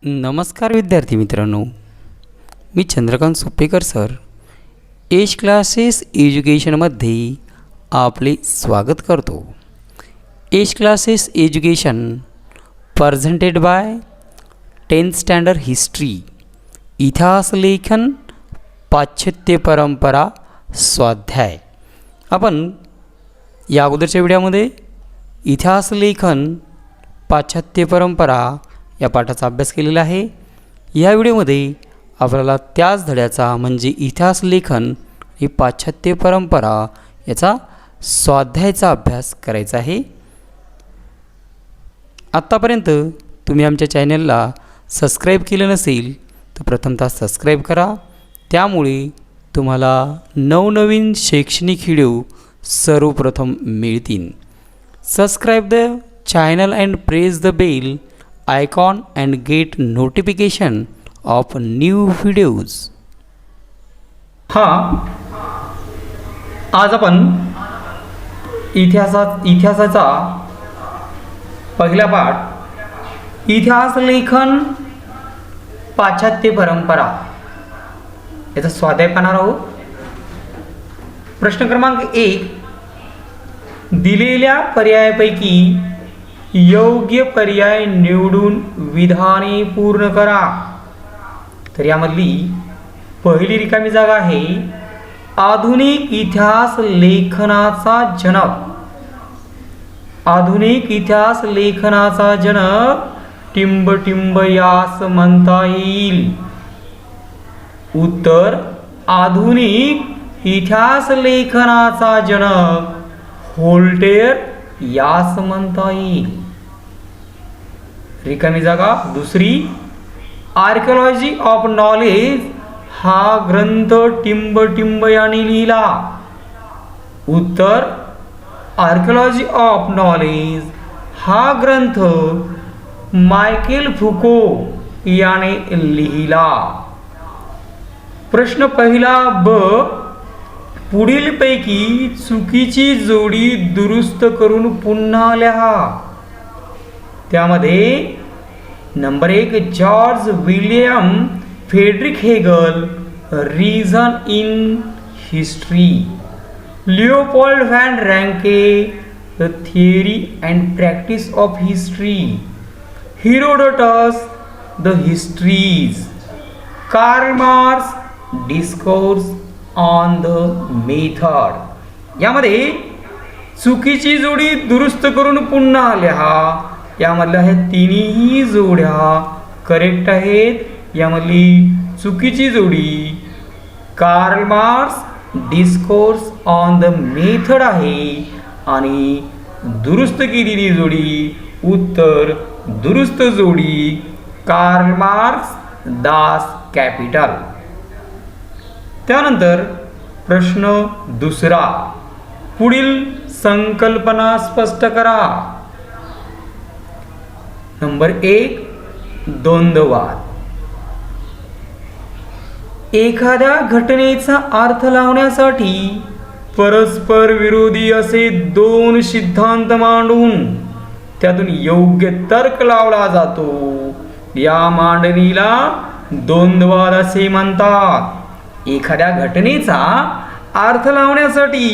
नमस्कार विद्यार्थी मित्रांनो, मी Chandrakant Suppekar sir edge classes एज्युकेशनमध्ये आपले स्वागत करतो. Edge classes education presented by 10th standard history, इतिहास लेखन, पाश्चात्य परंपरा, स्वाध्याय. आपण या अगोदरच्या व्हिडिओमध्ये इतिहास लेखन, पाश्चात्य परंपरा या पाठाचा अभ्यास केलेला आहे. या व्हिडिओमध्ये आपल्याला त्याच धड्याचा म्हणजे इतिहास लेखन ही पाश्चात्य परंपरा याचा स्वाध्यायाचा अभ्यास करायचा आहे. आत्तापर्यंत तुम्ही आमच्या चॅनलला सबस्क्राईब केलं नसेल तर प्रथमतः सबस्क्राईब करा. त्यामुळे तुम्हाला नवनवीन शैक्षणिक व्हिडिओ सर्वप्रथम मिळतील. Subscribe the channel and press the bell icon and get notification of new videos. आज आपण इतिहासाचा पहिला पाठ इतिहास लेखन पाश्चात्य परंपरा याचा स्वाध्याय पाहणार आहोत. प्रश्न क्रमांक 1, दिलेल्या पर्यायापैकी योग्य पर्याय निवडून विधाने पूर्ण करा. तर यामधली पहिली रिकामी जागा आहे आधुनिक इतिहास लेखनाचा जनक. आधुनिक इतिहास लेखनाचा जनक टिंबटिंब यास म्हणता येईल. उत्तर, आधुनिक इतिहास लेखनाचा जनक व्होल्टेयर यास म्हणता येईल. रिकामी जागा दुसरी, आर्किओलॉजी ऑफ नॉलेज हा ग्रंथ टिंबटिंब यांनी लिहिला. उत्तर, आर्किओलॉजी ऑफ नॉलेज हा ग्रंथ मायकेल फुको याने लिहिला. प्रश्न पहिला ब, पुढीलपैकी चुकीची जोडी दुरुस्त करून पुन्हा लिहा. त्यामध्ये number 1, George William Friedrich Hegel, reason in history. Leopold von Ranke, the theory and practice of history. Herodotus, the histories. Karl Marx, discourse on the method. यामध्ये चुकीची जोडी दुरुस्त करून पुन्हा लिहा. यामधल्या ह्या तिन्ही जोड्या करेक्ट आहेत. यामधली चुकीची जोडी Carl Marx discourse on the method आहे आणि दुरुस्त केलेली जोडी, उत्तर दुरुस्त जोडी कार्ल मार्क्स दास कॅपिटल. त्यानंतर प्रश्न दुसरा, पुढील संकल्पना स्पष्ट करा. नंबर 1, द्वंद्ववाद. एखाद्या घटनेचा अर्थ लावण्यासाठी परस्पर विरोधी असे दोन सिद्धांत मांडून त्यातून योग्य तर्क लावला जातो. या मांडणीला द्वंद्ववाद असे म्हणतात. एखाद्या घटनेचा अर्थ लावण्यासाठी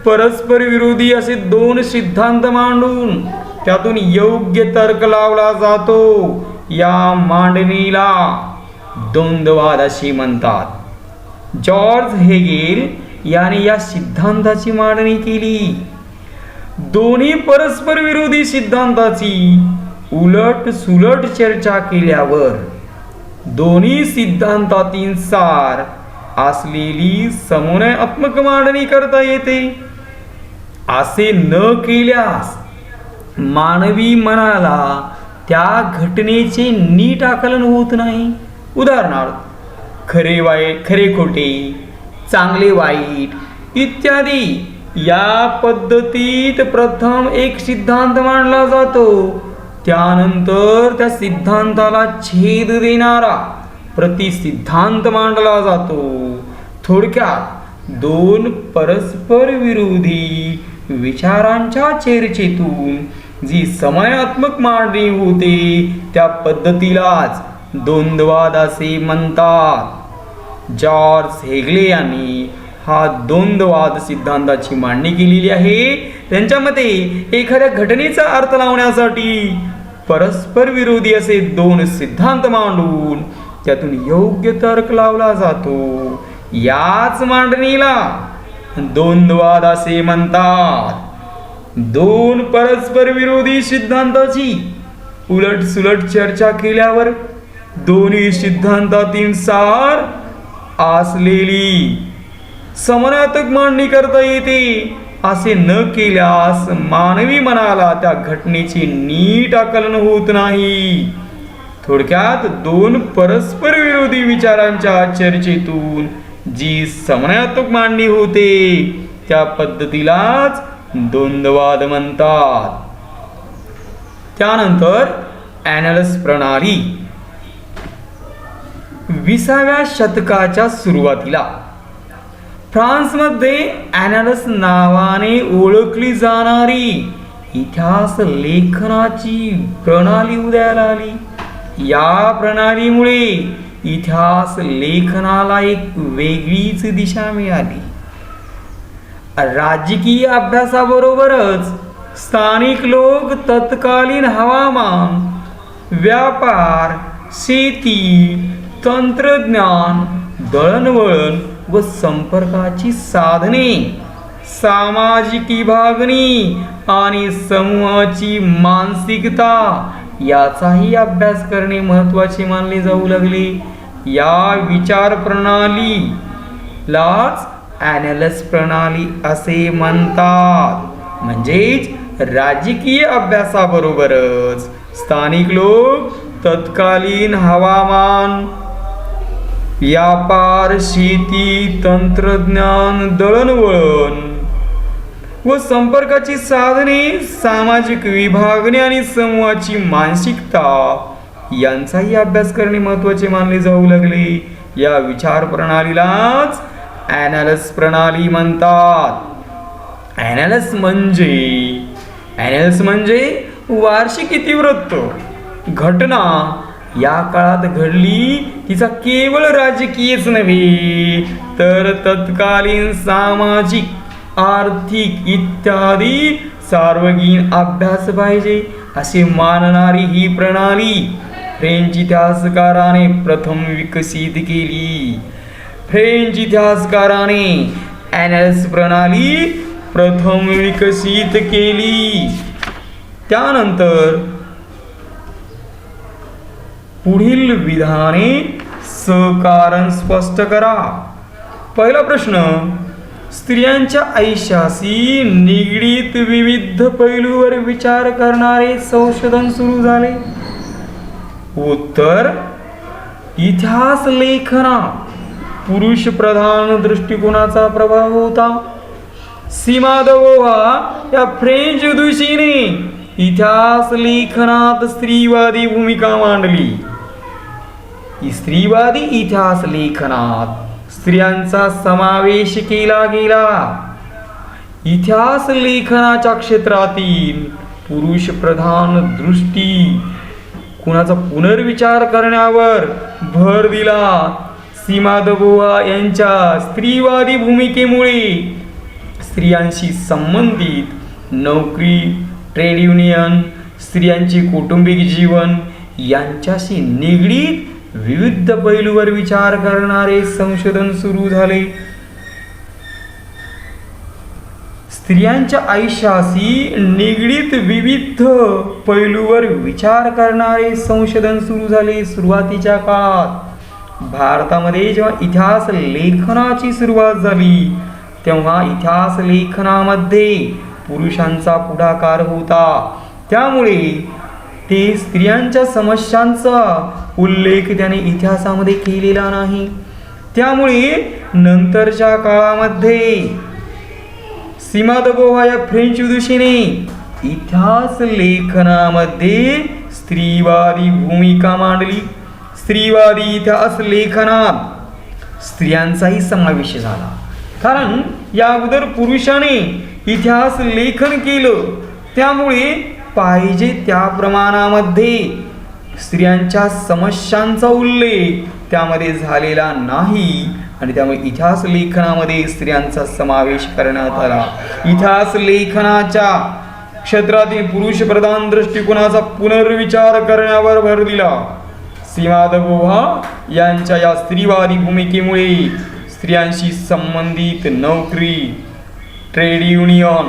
परस्पर विरोधी असे दोन सिद्धांत मांडून त्यातून योग्य तर्क लावला जातो. या मांडणीला द्वंद्ववाद असे म्हणतात. जॉर्ज हेगेल याने या सिद्धांताची मांडणी केली. दोन्ही परस्पर विरोधी सिद्धांताची उलट सुलट चर्चा केल्यावर दोन्ही सिद्धांतातील सार असलेली समन्वयात्मक मांडणी करता येते. असे न केल्यास मानवी मनाला त्या घटनेचे नीट आकलन होत नाही. उदाहरणार्थ, खरे खोटे, चांगले वाईट इत्यादी या पद्धतीत प्रथम एक सिद्धांत मांडला जातो. त्यानंतर त्या सिद्धांताला छेद देणारा प्रतिसिद्धांत मांडला जातो. थोडक्यात दोन परस्पर विरोधी विचारांच्या चर्चेतून जी समन्वयात्मक मांडणी होते त्या पद्धतीलाच द्वंद्ववाद असे म्हणतात. जॉर्ज हेगले यांनी हा द्वंद्ववाद सिद्धांताची मांडणी केलेली आहे. त्यांच्या मते एखाद्या घटनेचा अर्थ लावण्यासाठी परस्पर विरोधी असे दोन सिद्धांत मांडून त्यातून योग्य तर्क लावला जातो. याच मांडणीला द्वंद्ववाद असे म्हणतात. दोन परस्पर विरोधी सिद्धांताची उलटसुलट चर्चा केल्यावर दोन्ही सिद्धांतातील सार असलेली समन्वयात्मक मांडणी करता येते. असे न केल्यास मानवी मनाला त्या घटनेचे नीट आकलन होत नाही. थोडक्यात दोन परस्पर विरोधी विचारांच्या चर्चेतून जी समन्वयात्मक मांडणी होते त्या पद्धतीलाच द्वंद्ववाद म्हणतात. त्यानंतर ॲनॅलिस प्रणाली. 20व्या शतकाच्या सुरुवातीला फ्रान्समध्ये ॲनॅलिस नावाने ओळखली जाणारी इतिहास लेखनाची प्रणाली उदयाला आली. या प्रणालीमुळे इतिहास लेखनाला एक वेगळीच दिशा मिळाली. राजकीय अभ्यासाबरोबरच स्थानिक लोक तत्कालीन हवामान, व्यापार, शेती, तंत्रज्ञान, दळणवळण व संपर्काची साधने, सामाजिक विभागणी आणि समूहाची मानसिकता याचाही अभ्यास करणे महत्त्वाचे मानले जाऊ लागले. या विचार प्रणालीलाच ॲनॅलिस प्रणाली असे म्हणतात. म्हणजेच राजकीय अभ्यासाबरोबरच स्थानिक लोक तत्कालीन हवामान, व्यापार, शेती, तंत्रज्ञान, दळणवळण व संपर्काची साधने, सामाजिक विभागणी आणि समूहाची मानसिकता यांचाही अभ्यास करणे महत्त्वाचे मानले जाऊ लागले. या विचार प्रणालीलाच ॲनॅलिस प्रणाली म्हणतात. ॲनॅलिस म्हणजे वार्षिक इतिवृत्त. घटना या काळात घडली तिचा केवळ राजकीयच नव्हे तर तत्कालीन सामाजिक, आर्थिक इत्यादी सार्वजनिक अभ्यास पाहिजे असे मानणारी ही प्रणाली फ्रेंच इतिहासकाराने प्रथम विकसित केली. फ्रेंच इतिहासकाराने ॲनॅलिस प्रणाली प्रथम विकसित केली. त्यानंतर पुढील विधाने सकारण स्पष्ट करा. पहिला प्रश्न, स्त्रियांच्या आयुष्याशी निगडीत विविध पैलूवर विचार करणारे संशोधन सुरू झाले. उत्तर, इतिहास लेखनात पुरुष प्रधान दृष्टिकोनाचा प्रभाव होता. सीमा द बोव्हार या फ्रेंच विदुषीने इतिहास लेखनात स्त्रीवादी भूमिका मांडली. स्त्रीवादी इतिहास लेखनात स्त्रियांचा समावेश केला गेला. इतिहास लेखनाच्या क्षेत्रातील पुरुष प्रधान दृष्टी कुणाचा पुनर्विचार करण्यावर भर दिला. सीमा द बोव्हार यांच्या स्त्रीवादी भूमिकेमुळे स्त्रियांशी संबंधित नोकरी, ट्रेड युनियन, स्त्रियांचे कौटुंबिक जीवन यांच्याशी निगडीत विविध पैलूवर विचार करणारे संशोधन सुरू झाले. स्त्रियांच्या आयुष्याशी निगडीत विविध पैलूवर विचार करणारे संशोधन सुरू झाले. सुरुवातीच्या काळात भारतामध्ये जेव्हा इतिहास लेखनाची सुरुवात झाली तेव्हा इतिहास लेखनामध्ये पुरुषांचा पुढाकार होता. त्यामुळे ते स्त्रियांच्या समस्यांचा उल्लेख त्याने इतिहासामध्ये केलेला नाही. त्यामुळे नंतरच्या काळामध्ये सीमा द बोव्हार या फ्रेंच विदुषीने इतिहास लेखनामध्ये स्त्रीवादी भूमिका मांडली. स्त्रीवादी इतिहास लेखनात स्त्रियांचाही समावेश झाला. कारण या अगोदर पुरुषाने इतिहास लेखन केलं त्यामुळे पाहिजे त्या प्रमाणामध्ये स्त्रियांच्या समस्यांचा उल्लेख त्यामध्ये झालेला नाही आणि त्यामुळे इतिहास लेखनामध्ये स्त्रियांचा समावेश करण्यात आला. इतिहास लेखनाच्या क्षेत्रातील पुरुष प्रधान दृष्टिकोनाचा पुनर्विचार करण्यावर भर दिला. सीमा दगोहा यांच्या या स्त्रीवादी भूमिकेमुळे स्त्रियांशी संबंधित नोकरी, ट्रेड युनियन,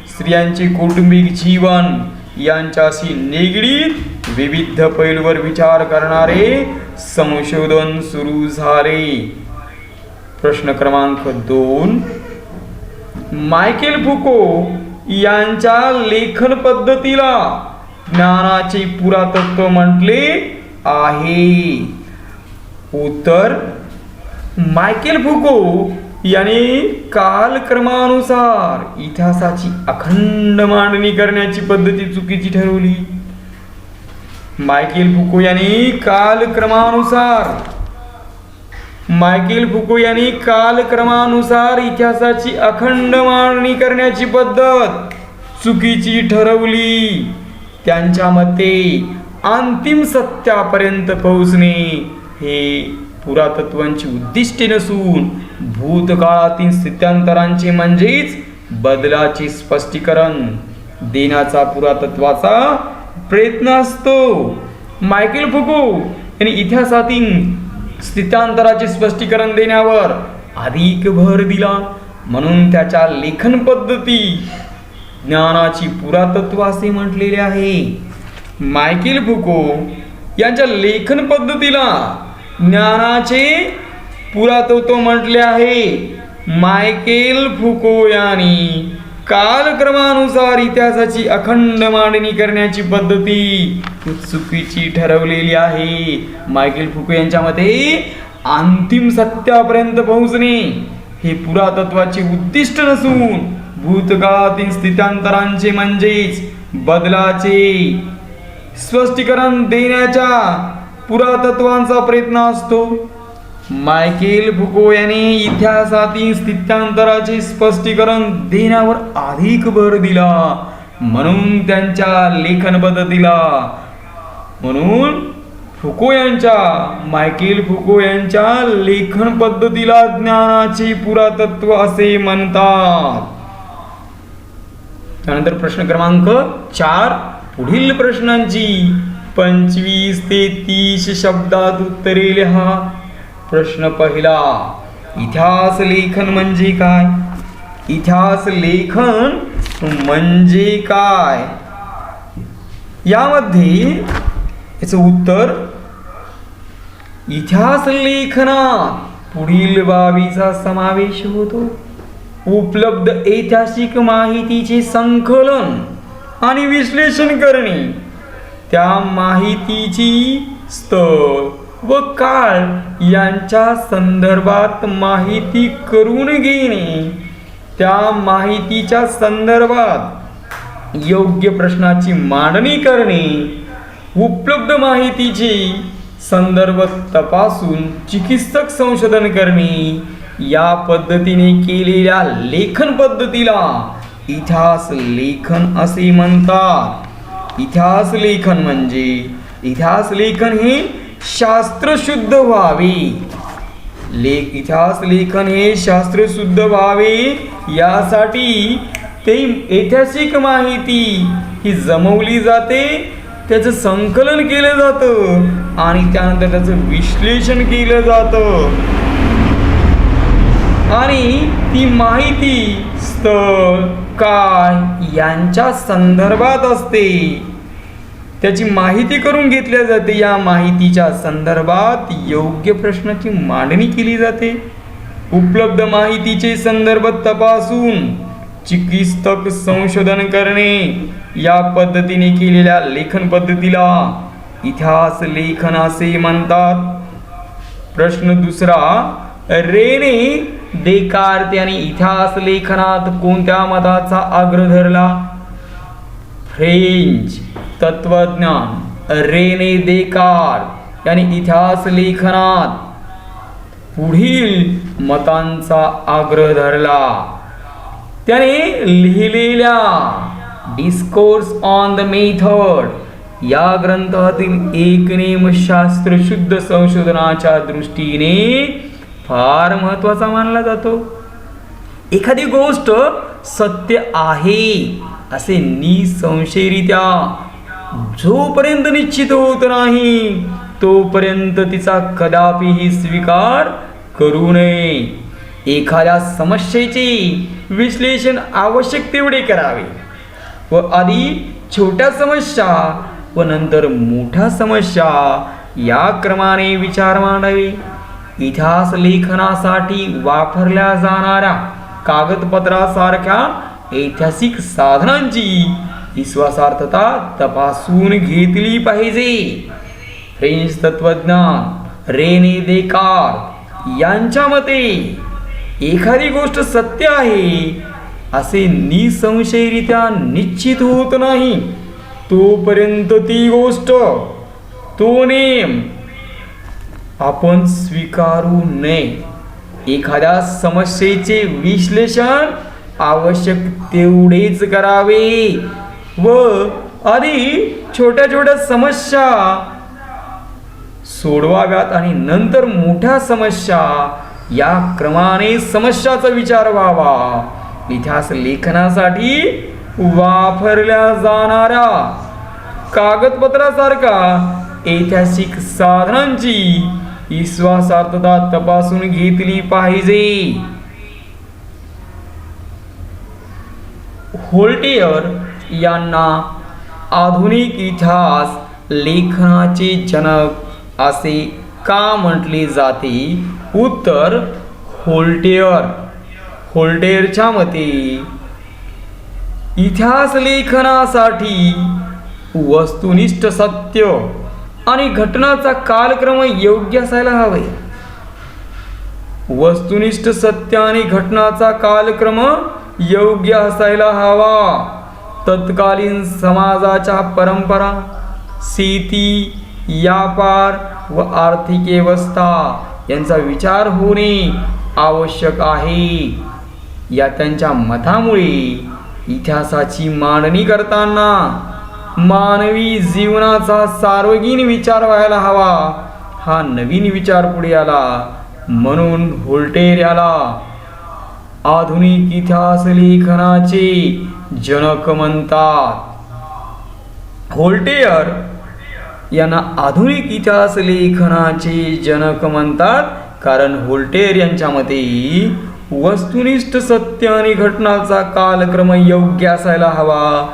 स्त्रियांचे कौटुंबिक जीवन यांच्याशी निगडीत विविध पैलूवर विचार करणारे संशोधन सुरू झाले. प्रश्न क्रमांक 2. मायकेल फुको यांच्या लेखन पद्धतीला ज्ञानाचे पुरातत्व म्हटले आहे. उत्तर: मायकेल फुको यांनी कालक्रमानुसार इतिहासाची अखंड मांडणी करण्याची पद्धती चुकीची ठरवली. मायकेल फुको यांनी कालक्रमानुसार इतिहासाची अखंड मांडणी करण्याची पद्धत चुकीची ठरवली. त्यांच्या मते अंतिम सत्यापर्यंत पोहोचणे हे पुरातत्वांची उद्दिष्टे नसून भूतकाळातील स्थित्यांतरांचे म्हणजेच बदलाचे स्पष्टीकरण देण्याचा पुरातत्वाचा प्रयत्न असतो. मायकेल फुको यांनी इतिहासातील स्थित्यांतराचे स्पष्टीकरण देण्यावर अधिक भर दिला. म्हणून त्याच्या लेखन पद्धती ज्ञानाची पुरातत्व असे म्हटलेले आहे. मायकेल फुको यांच्या लेखन पद्धतीला ज्ञानाचे पुरातत्व म्हटले आहे. मायकेल फुको यांनी कालक्रमानुसार इतिहासाची अखंड मांडणी करण्याची पद्धती चुकीची ठरवलेली आहे. मायकेल फुको यांच्या मते अंतिम सत्यापर्यंत पोहोचणे हे पुरातत्वाचे उद्दिष्ट नसून भूतकाळातील स्थित्यांतरांचे म्हणजेच बदलाचे स्पष्टीकरण देण्याच्या पुरातत्वांचा प्रयत्न असतो. मायकेल फुको यांनी इतिहासातील स्थित्यांतराचे स्पष्टीकरण देण्यावर अधिक भर दिला. म्हणून त्यांच्या लेखन पद्धतीला मायकेल फुको यांच्या लेखन पद्धतीला ज्ञानाचे पुरातत्व असे म्हणतात. त्यानंतर प्रश्न क्रमांक 4. पुढील प्रश्नांची 25 ते 30 शब्दात उत्तरे लिहा. प्रश्न पहिला. इतिहास लेखन म्हणजे काय? इतिहास लेखन म्हणजे काय? यामध्ये याचं उत्तर: इतिहास लेखनात पुढील बाबीचा समावेश होतो. उपलब्ध ऐतिहासिक माहितीचे संकलन आणि विश्लेषण करणे, त्या माहितीची स्थळ व काळ यांच्या संदर्भात माहिती करून घेणे, त्या माहितीच्या संदर्भात योग्य प्रश्नाची मांडणी करणे, उपलब्ध माहितीचे संदर्भ तपासून चिकित्सक संशोधन करणे, या पद्धतीने केलेल्या लेखन पद्धतीला इतिहास लेखन असे म्हणतात. इतिहास लेखन हे शास्त्रशुद्ध व्हावे. इतिहास लेखन हे शास्त्रशुद्ध व्हावे यासाठी ते ऐतिहासिक माहिती ही जमवली जाते, त्याचं संकलन केलं जातं आणि त्यानंतर त्याचं विश्लेषण केलं जातं आणि ती माहिती स्थळ काळ यांच्या संदर्भात असते. त्याची माहिती करून घेतल्या जाते. या माहितीच्या संदर्भात योग्य प्रश्नाची मांडणी केली जाते. उपलब्ध माहितीचे संदर्भ तपासून चिकित्सक संशोधन करणे, या पद्धतीने केलेल्या लेखन पद्धतीला इतिहास लेखन असे म्हणतात. प्रश्न दुसरा. रेने देकार्त यांनी इतिहास लेखनात कोणत्या मताचा आग्रह धरला? फ्रेंच तत्वज्ञान रेने देकार्त यांनी इतिहास लेखनात पुढील मतांचा आग्रह धरला. त्याने लिहिलेल्या डिस्कोर्स ऑन द मेथड या ग्रंथातील एक नेम शास्त्रशुद्ध संशोधनाच्या दृष्टीने फार महत्त्वाचा मानला जातो. एखादी गोष्ट सत्य आहे असे निसंशयरित्या जोपर्यंत निश्चित होत नाही तोपर्यंत तिचा कदापिही स्वीकार करू नये. एखाद्या समस्येचे विश्लेषण आवश्यक तेवढे करावे व आधी छोट्या समस्या व नंतर मोठ्या समस्या या क्रमाने विचार मांडावे. इतिहास लेखनासाठी वापरल्या जाणाऱ्या कागदपत्रासारख्या ऐतिहासिक साधनांची विश्वासार्हता तपासून घेतली पाहिजे. फ्रेंच तत्वज्ञान रेने देकार यांच्या मते एखादी गोष्ट सत्य आहे असे निसंशयरित्या निश्चित होत नाही तोपर्यंत ती गोष्ट तो नेम आपण स्वीकारू नये. एखाद्या समस्येचे विश्लेषण आवश्यक तेवढेच करावे व आधी छोट्या छोट्या समस्या सोडवाव्यात आणि नंतर मोठ्या समस्या या क्रमाने समस्याचा विचार व्हावा. इतिहास लेखनासाठी वापरल्या जाणाऱ्या कागदपत्रासारखा ऐतिहासिक साधनांची विश्वासार्हता तपासून घेतली पाहिजे. व्होल्टेयर यांना आधुनिक इतिहास लेखनाचे जनक असे का म्हटले जाते? उत्तर व्होल्टेयरच्या मते इतिहास लेखनासाठी वस्तुनिष्ठ सत्य आणि घटनाचा कालक्रम योग्य असायला हवे. वस्तुनिष्ठ सत्य आणि घटनाचा कालक्रम योग्य असायला हवा. तत्कालीन समाजाच्या परंपरा, शेती, व्यापार व आर्थिक व्यवस्था यांचा विचार होणे आवश्यक आहे. या त्यांच्या मतामुळे इतिहासाची मांडणी करताना मानवी जीवनाचा सार्वजनिक विचार व्हायला हवा. हा नवीन विचार पुढे आला म्हणून व्होल्टेयर याला आधुनिक इतिहास लेखनाचे जनक म्हणतात. व्होल्टेयर यांना आधुनिक इतिहास लेखनाचे जनक म्हणतात कारण व्होल्टेयर यांच्या मते वस्तुनिष्ठ सत्य आणि घटनाचा कालक्रम योग्य असायला हवा.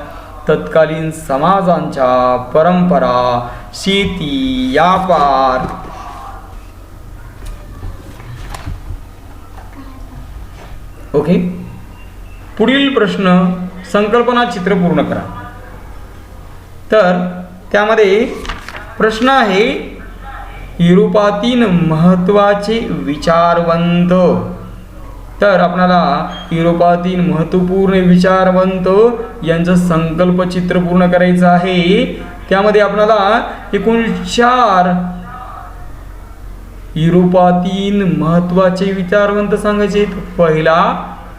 तत्कालीन समाजांच्या परंपरा, शेती, व्यापार ओके. पुढील प्रश्न संकल्पना चित्र पूर्ण करा. तर त्यामध्ये प्रश्न आहे युरोपातील महत्त्वाचे विचारवंत. तर आपल्याला युरोपातील महत्त्वपूर्ण विचारवंत यांचं संकल्पचित्र पूर्ण करायचं आहे. त्यामध्ये आपल्याला एकूण 4 युरोपातील महत्त्वाचे विचारवंत सांगायचे. पहिला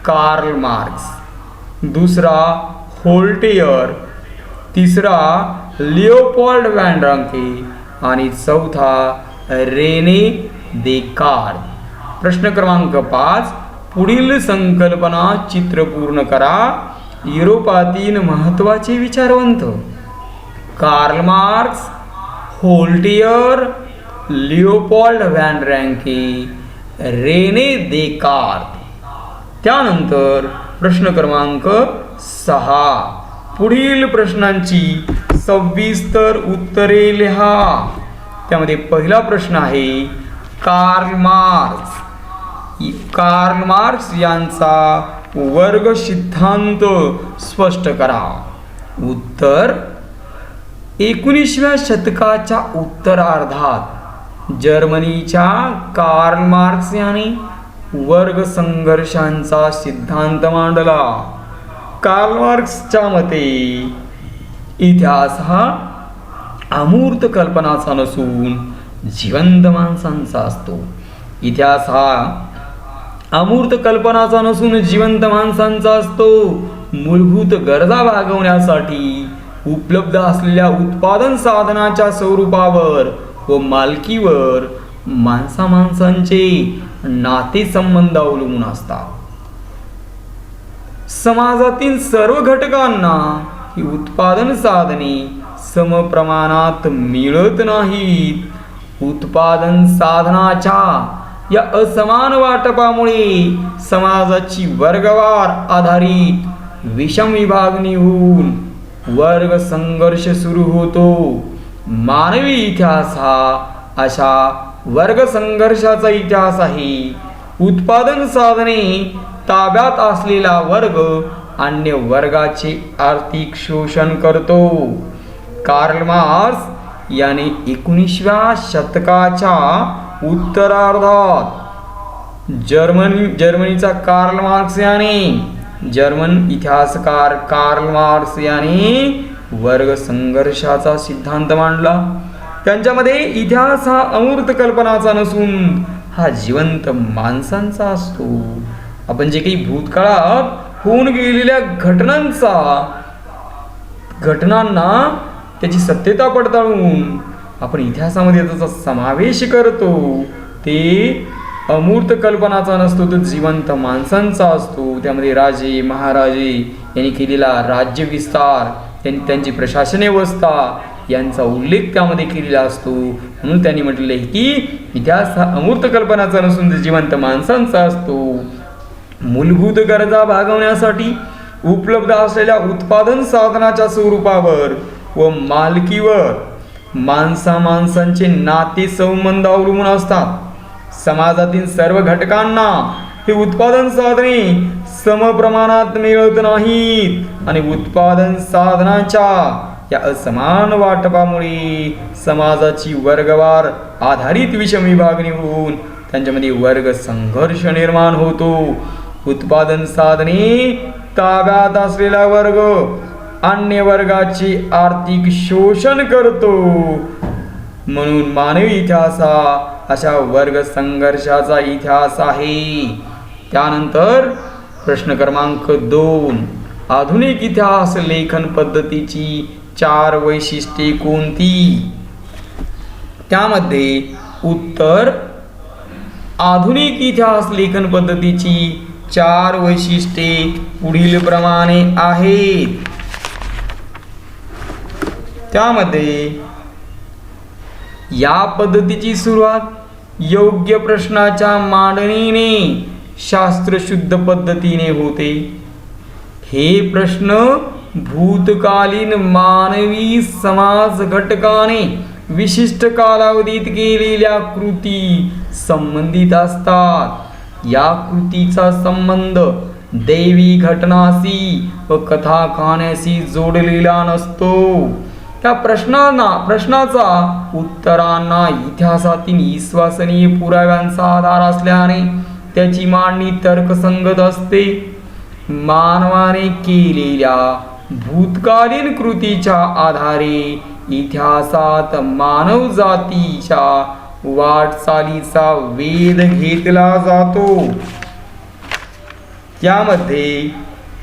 कार्ल मार्क्स, दुसरा व्होल्टेयर, तिसरा लिओपोल्ड व्हॅन रांके आणि चौथा रेने देकार्त. प्रश्न क्रमांक 5 पुढील संकल्पना चित्र पूर्ण करा. युरोपातील महत्त्वाचे विचारवंत Karl Marx, Voltaire, Leopold von Ranke, Rene Descartes. त्यानंतर प्रश्न क्रमांक 6 पुढील प्रश्नांची सविस्तर उत्तरे लिहा. त्यामध्ये पहिला प्रश्न आहे कार्ल मार्क्स यांचा वर्ग सिद्धांत स्पष्ट करा. उत्तर 19व्या शतकाच्या उत्तरार्धात जर्मनीच्या कार्ल मार्क्स यांनी वर्ग संघर्षांचा सिद्धांत मांडला. कार्ल मार्क्सच्या मते इतिहास हा अमूर्त कल्पनाचा नसून जिवंत माणसांचा असतो. इतिहास हा अमूर्त कल्पनाचा नसून जिवंत माणसांचा असतो. मूलभूत गरजा भागवण्यासाठी उपलब्ध असलेल्या उत्पादन साधनाच्या स्वरूपावर व मालकीवर माणसांचे नातेसंबंध अवलंबून असतात. समाजातील सर्व घटकांना ही उत्पादन साधने समप्रमाणात मिळत नाहीत. उत्पादन साधनाच्या या असमान वाटपामुळे समाजाची वर्गवार आधारित विषम विभागणी होऊन वर्ग संघर्ष सुरू होतो. मानवी इतिहास हा अशा वर्ग संघर्षाचा इतिहास आहे. उत्पादन साधने ताब्यात असलेला वर्ग अन्य वर्गाचे आर्थिक शोषण करतो. कार्ल मार्क्स याने 19व्या शतकाच्या उत्तरार्धात जर्मनीचा कार्ल मार्क्स याने जर्मन इतिहासकार कार्ल मार्क्स याने वर्ग संघर्षाचा सिद्धांत मांडला. त्यांच्यामध्ये इतिहास हा अमूर्त कल्पनाचा नसून हा जिवंत माणसांचा असतो. आपण जे काही भूतकाळात होऊन गेलेल्या घटनांना त्याची सत्यता पडताळून आपण इतिहासामध्ये त्याचा समावेश करतो. ते अमूर्त कल्पनाचा नसतो, तो जिवंत माणसांचा असतो. त्यामध्ये राजे महाराजे यांनी केलेला राज्य विस्तार, त्यांची प्रशासन व्यवस्था यांचा उल्लेख त्यामध्ये केलेला असतो. म्हणून त्यांनी म्हटले की इतिहास हा अमूर्त कल्पनाचा नसून तो जिवंत माणसांचा असतो. मूलभूत गरजा भागवण्यासाठी उपलब्ध असलेल्या उत्पादन साधनाच्या स्वरूपावर व मालकीवर माणसांचे नाते संबंध अवलंबून असतात. समाजातील सर्व घटकांना हे उत्पादन साधने समप्रमाणात मिळत नाहीत आणि उत्पादन साधनाच्या या असमान वाटपामुळे समाजाची वर्गवार आधारित विषम विभागणी होऊन त्यांच्यामध्ये वर्ग संघर्ष निर्माण होतो. उत्पादन साधने ताब्यात असलेला वर्ग अन्य वर्गाचे आर्थिक शोषण करतो. म्हणून मानवी इतिहास हा अशा वर्ग संघर्षाचा इतिहास आहे. त्यानंतर प्रश्न क्रमांक 2, आधुनिक इतिहास लेखन पद्धतीची 4 वैशिष्ट्ये कोणती? त्यामध्ये उत्तर आधुनिक इतिहास लेखन पद्धतीची 4 वैशिष्ट्ये पुढील प्रमाणे आहेत. त्यामध्ये या पद्धतीची सुरुवात योग्य प्रश्नाच्या मांडणीने शास्त्रशुद्ध पद्धतीने होते. हे प्रश्न भूतकालीन मानवी समाज घटकाने विशिष्ट कालावधीत केलेल्या कृती संबंधित असतात. या कृतीचा संबंध दैवी घटनाशी व कथाकहाण्याशी जोडलेला नसतो. त्या प्रश्नाचा उत्तरांना इतिहासातील विश्वसनीय पुराव्यांचा आधार असल्याने त्याची मांडणी तर्कसंगत असते. मानवाने केलेल्या भूतकालीन कृतीच्या आधारे इतिहासात मानव जातीच्या वाटचालीचा वेध घेतला जातो. त्यामध्ये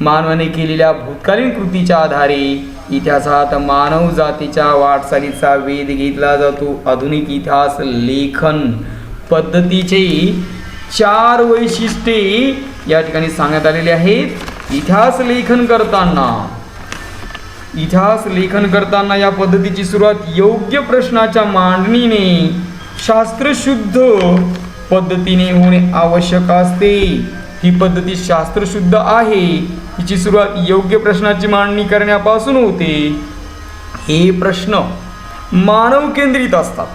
मानवाने केलेल्या भूतकालीन कृतीच्या आधारे इतिहासात मानव जातीच्या वाटचालीचा वेध घेतला जातो. आधुनिक इतिहास लेखन पद्धतीचे 4 वैशिष्ट्ये या ठिकाणी सांगण्यात आलेले आहेत. इतिहास लेखन करताना या पद्धतीची सुरुवात योग्य प्रश्नाच्या मांडणीने शास्त्रशुद्ध पद्धतीने होणे आवश्यक असते. ही पद्धती शास्त्रशुद्ध आहे. हिची सुरुवात योग्य प्रश्नाची मांडणी करण्यापासून होते. हे प्रश्न मानव केंद्रित असतात,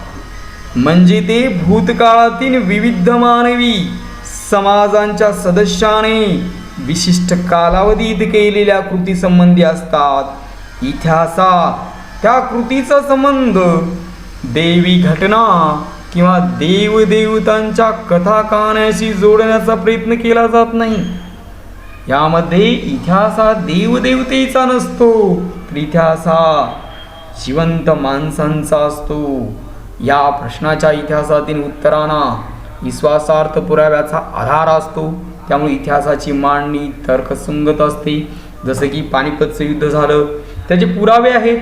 म्हणजे ते भूतकाळातील विविध मानवी समाजांच्या सदस्याने विशिष्ट कालावधीत केलेल्या कृती संबंधी असतात. इतिहासात त्या कृतीचा संबंध दैवी घटना किंवा देवदेवतांच्या कथा कहाण्याशी जोडण्याचा प्रयत्न केला जात नाही. यामध्ये इतिहास हा देवदेवतेचा नसतो, तर इतिहास हा जिवंत माणसांचा असतो. या प्रश्नाच्या इतिहासातील उत्तरांना विश्वासार्थ पुराव्याचा आधार असतो. त्यामुळे इतिहासाची मांडणी तर्कसंगत असते. जसं की पानिपतचं युद्ध झालं, त्याचे पुरावे आहेत.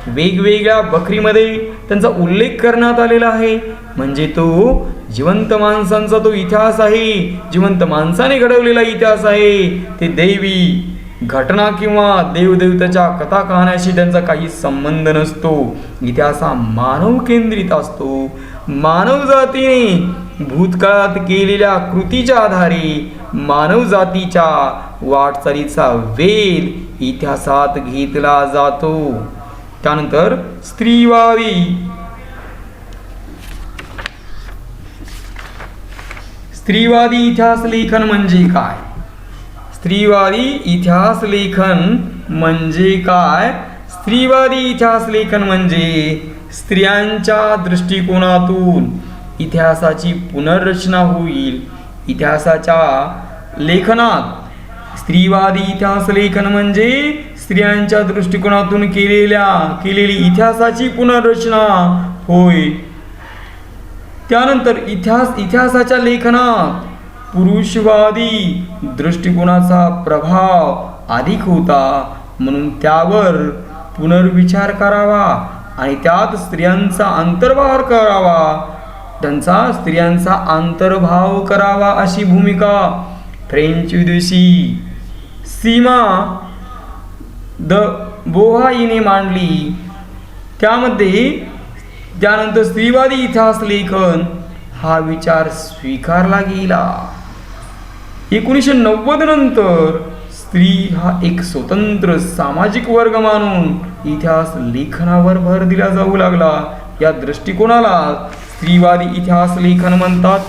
वेगवेगळ्या बखरीमध्ये त्यांचा उल्लेख करण्यात आलेला आहे. म्हणजे तो जिवंत माणसांचा तो इतिहास आहे, जिवंत माणसाने घडवलेला इतिहास आहे. ते दैवी घटना किंवा देवदेवताच्या कथा कहाण्याशी त्यांचा काही संबंध नसतो. इतिहास हा मानव केंद्रित असतो. मानव जातीने भूतकाळात केलेल्या कृतीच्या आधारे मानव जातीच्या वाटचालीचा वेध इतिहासात घेतला जातो. त्यानंतर स्त्रीवादी इतिहास लेखन म्हणजे काय? स्त्रीवादी इतिहास लेखन म्हणजे काय? स्त्रीवादी इतिहास लेखन म्हणजे स्त्रियांच्या दृष्टिकोनातून इतिहासाची पुनर्रचना होईल. इतिहासाच्या लेखनात स्त्रीवादी इतिहास लेखन म्हणजे स्त्रियांच्या दृष्टिकोनातून केलेली इतिहासाची पुनर्रचना होय. त्यानंतर इतिहासाच्या लेखनात पुरुषवादी दृष्टिकोनाचा प्रभाव अधिक होता, म्हणून त्यावर पुनर्विचार करावा आणि त्यात स्त्रियांचा अंतर्भाव करावा अशी भूमिका फ्रेंच विदुषी सीमा द बोव्हार हिने मांडली. त्यानंतर स्त्रीवादी इतिहास लेखन हा विचार स्वीकारला गेला. 1990 नंतर स्त्री हा एक स्वतंत्र सामाजिक वर्ग मानून इतिहास लेखनावर भर दिला जाऊ लागला. या दृष्टिकोनाला स्त्रीवादी इतिहास लेखन म्हणतात.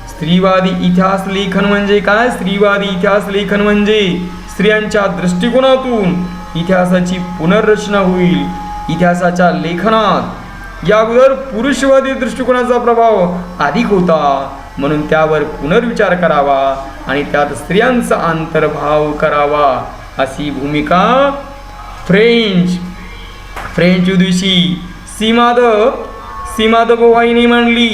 स्त्रीवादी इतिहास लेखन म्हणजे काय? स्त्रीवादी इतिहास लेखन म्हणजे स्त्रियांच्या दृष्टिकोनातून इतिहासाची पुनर्रचना होईल. इतिहासाच्या लेखनात या अगोदर पुरुषवादी दृष्टिकोनाचा प्रभाव अधिक होता, म्हणून त्यावर पुनर्विचार करावा आणि त्यात स्त्रियांचा अंतर्भाव करावा अशी भूमिका फ्रेंच विदुषी सीमा द बोव्हार हिने मांडली.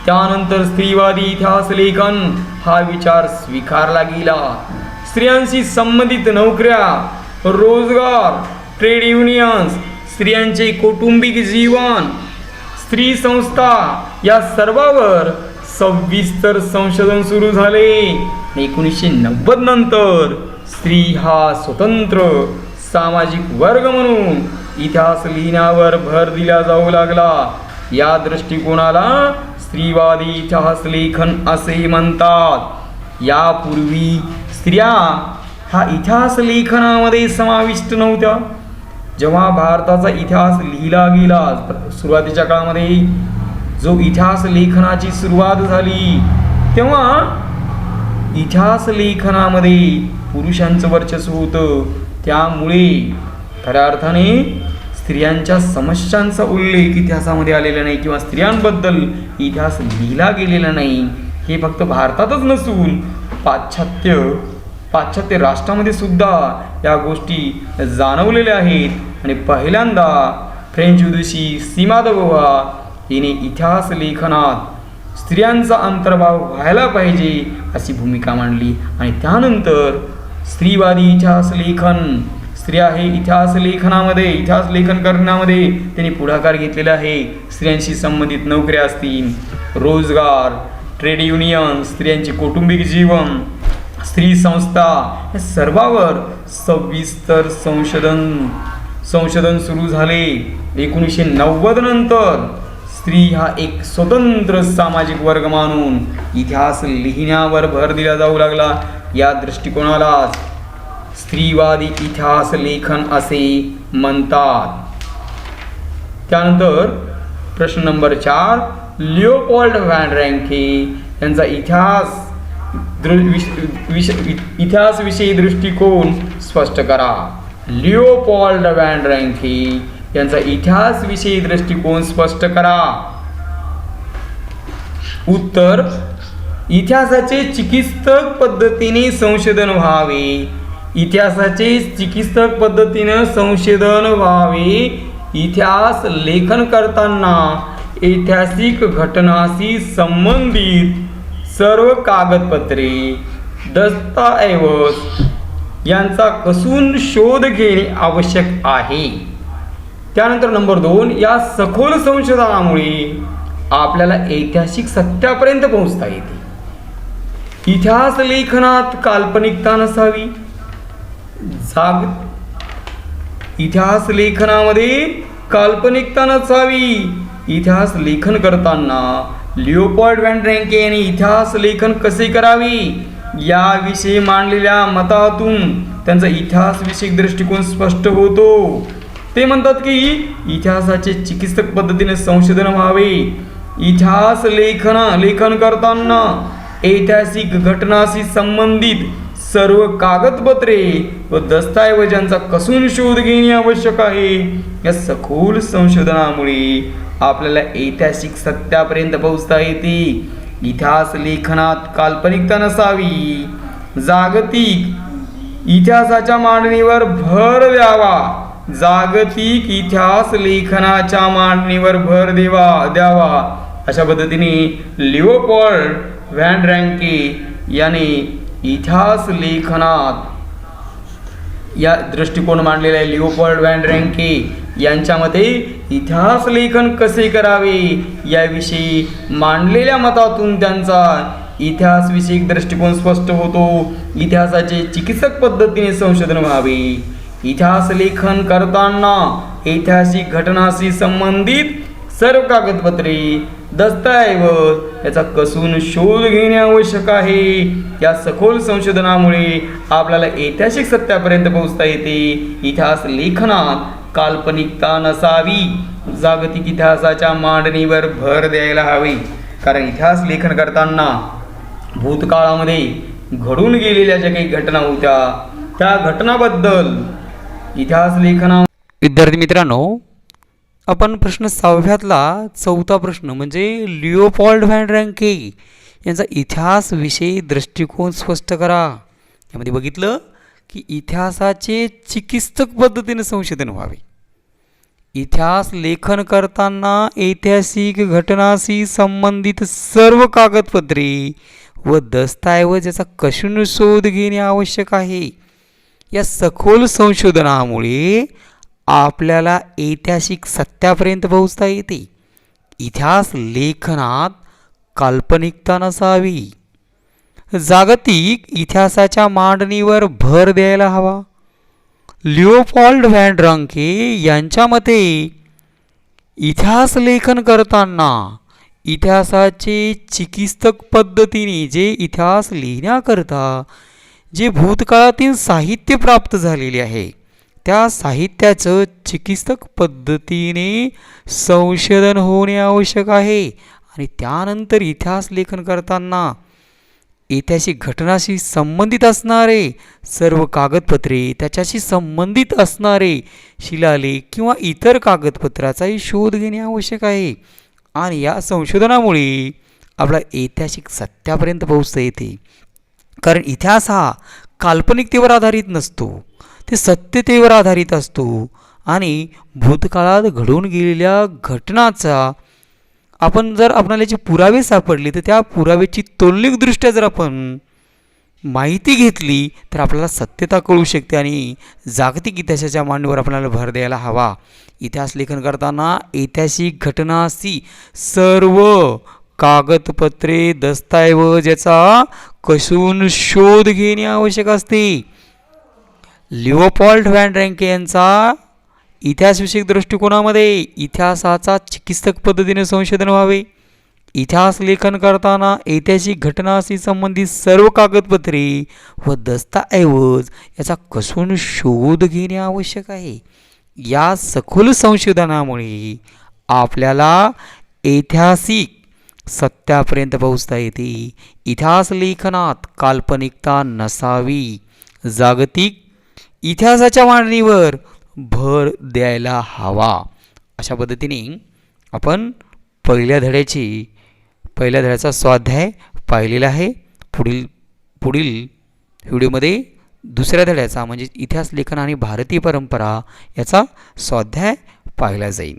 त्यानंतर स्त्रीवादी इतिहास लेखन हा विचार स्वीकारला गेला. स्त्रियांशी संबंधित नोकऱ्या, रोजगार, ट्रेड युनियन्स, स्त्रियांचे कौटुंबिक जीवन, स्त्री संस्था या सर्वांवर सविस्तर संशोधन सुरू झाले. 1990 नंतर स्त्री हा स्वतंत्र सामाजिक वर्ग म्हणून इतिहास लिहिण्यावर भर दिला जाऊ लागला. या दृष्टिकोनाला स्त्रीवादी इतिहास लेखन असे म्हणतात. यापूर्वी स्त्रिया हा इतिहास लेखनामध्ये समाविष्ट नव्हत्या. जेव्हा भारताचा इतिहास लिहिला गेला, सुरुवातीच्या काळामध्ये जो इतिहास लेखनाची सुरुवात झाली, तेव्हा इतिहास लेखनामध्ये पुरुषांचं वर्चस्व होतं. त्यामुळे खऱ्या अर्थाने स्त्रियांच्या समस्यांचा उल्लेख इतिहासामध्ये आलेला नाही किंवा स्त्रियांबद्दल इतिहास लिहिला गेलेला नाही. हे फक्त भारतातच नसून पाश्चात्य राष्ट्रामध्ये सुद्धा या गोष्टी जाणवलेल्या आहेत. आणि पहिल्यांदा फ्रेंच विदुषी सीमा द बोव्हार हिने इतिहास लेखनात स्त्रियांचा अंतर्भाव व्हायला पाहिजे अशी भूमिका मांडली. आणि त्यानंतर स्त्रीवादी इतिहास लेखन, स्त्रिया हे इतिहास लेखन करण्यामध्ये त्यांनी पुढाकार घेतलेला आहे. स्त्रियांशी संबंधित नोकऱ्या असतील, रोजगार, ट्रेड युनियन, स्त्रियांचे कौटुंबिक जीवन, स्त्री संस्था या सर्वांवर सविस्तर संशोधन सुरू झाले. 1990 नंतर स्त्री हा एक स्वतंत्र सामाजिक वर्ग मानून इतिहास लिहिण्यावर भर दिला जाऊ लागला. या दृष्टिकोनाला स्त्रीवादी इतिहास लेखन असे म्हणतात. त्यानंतर प्रश्न नंबर 4, लिओपोल्ड व्हॅन रॅन्के यांचा इतिहासविषयी दृष्टिकोन स्पष्ट करा. लिओपोल्ड व्हॅन रॅन्के यांचा इतिहासविषयी दृष्टिकोन स्पष्ट करा. उत्तर: इतिहासाचे चिकित्सक पद्धतीने संशोधन व्हावे. इतिहासाचे चिकित्सक पद्धतीने संशोधन व्हावे. इतिहास लेखन करताना ऐतिहासिक घटनाशी संबंधित सर्व कागदपत्रे, दस्तऐवज यांचा कसून शोध घेणे आवश्यक आहे. त्यानंतर नंबर 2, या सखोल संशोधनामुळे आपल्याला ऐतिहासिक सत्यापर्यंत पोहोचता येते. इतिहास लेखनात काल्पनिकता नसावी. इतिहास लेखनामध्ये काल्पनिकता नसावी. इतिहास लेखन करताना लिओपोल्ड व्हॅन ड्रँके यांनी इतिहास लेखन कसे करावे याविषयी मांडलेल्या मतातून त्यांचा इतिहासविषयक दृष्टिकोन स्पष्ट होतो. ते म्हणतात की इतिहासाचे चिकित्सक पद्धतीने संशोधन व्हावे. इतिहास लेखन करताना ऐतिहासिक घटनाशी संबंधित सर्व कागदपत्रे व दस्तऐवजांचा कसून शोध घेणे आवश्यक आहे. या सखोल संशोधनामुळे आपल्याला ऐतिहासिक सत्यापर्यंत पोहोचता येते. इतिहास लेखनात काल्पनिकता नसावी. जागतिक इतिहासाच्या मांडणीवर भर द्यावा. जागतिक इतिहास लेखनाच्या मांडणीवर भर द्यावा अशा पद्धतीने लिओपोल्ड व्हॅन ड्रँके याने इतिहास लेखनात या दृष्टिकोन मांडलेला आहे. लिओपोल्ड व्हॅन ड्रँके यांच्या मते इतिहास लेखन कसे करावे याविषयी मांडलेल्या मतातून त्यांचा इतिहासविषयक दृष्टिकोन स्पष्ट होतो. इतिहासाचे चिकित्सक पद्धतीने संशोधन व्हावे. इतिहास लेखन करताना ऐतिहासिक घटनाशी संबंधित सर्व कागदपत्रे दस्तऐवज याचा कसून शोध घेणे आवश्यक आहे. या सखोल संशोधनामुळे आपल्याला ऐतिहासिक सत्यापर्यंत पोहोचता येते. इतिहास लेखनात काल्पनिकता नसावी. जागतिक इतिहासाच्या मांडणीवर भर द्यायला हवी. कारण इतिहास लेखन करताना भूतकाळामध्ये घडून गेलेल्या ज्या काही घटना होत्या त्या घटनाबद्दल इतिहास लेखना. विद्यार्थी मित्रांनो, आपण प्रश्न 6व्यातला 4था प्रश्न म्हणजे लिओपोल्ड व्हॅन ड्रँके यांचा इतिहासविषयी दृष्टिकोन स्पष्ट करा. यामध्ये बघितलं की इतिहासाचे चिकित्सक पद्धतीने संशोधन व्हावे. इतिहास लेखन करताना ऐतिहासिक घटनाशी संबंधित सर्व कागदपत्रे व दस्तऐवज याचा कसून शोध घेणे आवश्यक आहे. या सखोल संशोधनामुळे आपल्याला ऐतिहासिक सत्यापर्यंत पोहोचता येते. इतिहास लेखनात काल्पनिकता नसावी. जागतिक इतिहासाच्या मांडणीवर भर द्यायला हवा. लिओपोल्ड व्हॅन ड्रँके यांच्या मते इतिहास लेखन करताना इतिहासाचे चिकित्सक पद्धतीने जे इतिहास लिहिण्याकरता जे भूतकाळातील साहित्य प्राप्त झालेले आहे त्या साहित्याचं चिकित्सक पद्धतीने संशोधन होणे आवश्यक आहे. आणि त्यानंतर इतिहास लेखन करताना ऐतिहासिक घटनाशी संबंधित असणारे सर्व कागदपत्रे त्याच्याशी संबंधित असणारे शिलालेख किंवा इतर कागदपत्राचाही शोध घेणे आवश्यक आहे. आणि या संशोधनामुळे आपला ऐतिहासिक सत्यापर्यंत पोहोचता येते. कारण इतिहास हा काल्पनिकतेवर आधारित नसतो, ते सत्यतेवर आधारित असतो. आणि भूतकाळात घडून गेलेल्या घटनाचा आपण जर आपल्याला याचे पुरावे सापडले तर त्या पुराव्याची तुलनिकदृष्ट्या जर आपण माहिती घेतली तर आपल्याला सत्यता कळू शकते. आणि जागतिक इतिहासाच्या मांडणीवर आपल्याला भर द्यायला हवा. इतिहास लेखन करताना ऐतिहासिक घटनाशी सर्व कागदपत्रे दस्तऐवज याचा कसून शोध घेणे आवश्यक असते. लिओपोल्ड व्हॅन ड्रँके यांचा इतिहासविषयक दृष्टिकोनामध्ये इतिहासाचा चिकित्सक पद्धतीने संशोधन व्हावे. इतिहास लेखन करताना ऐतिहासिक घटनाशी संबंधित सर्व कागदपत्रे व दस्तऐवज याचा कसून शोध घेणे आवश्यक आहे. या सखोल संशोधनामुळे आपल्याला ऐतिहासिक सत्यापर्यंत पोहोचता येते. इतिहास लेखनात काल्पनिकता नसावी. जागतिक इतिहासाच्या मांडणीवर भर द्यायला हवा. अशा पद्धतीने आपण पहिल्या धड्याचा स्वाध्याय पाहिलेला आहे. पुढील व्हिडिओमध्ये दुसऱ्या धड्याचा म्हणजे इतिहास लेखन आणि भारतीय परंपरा याचा स्वाध्याय पाहिला जाईल.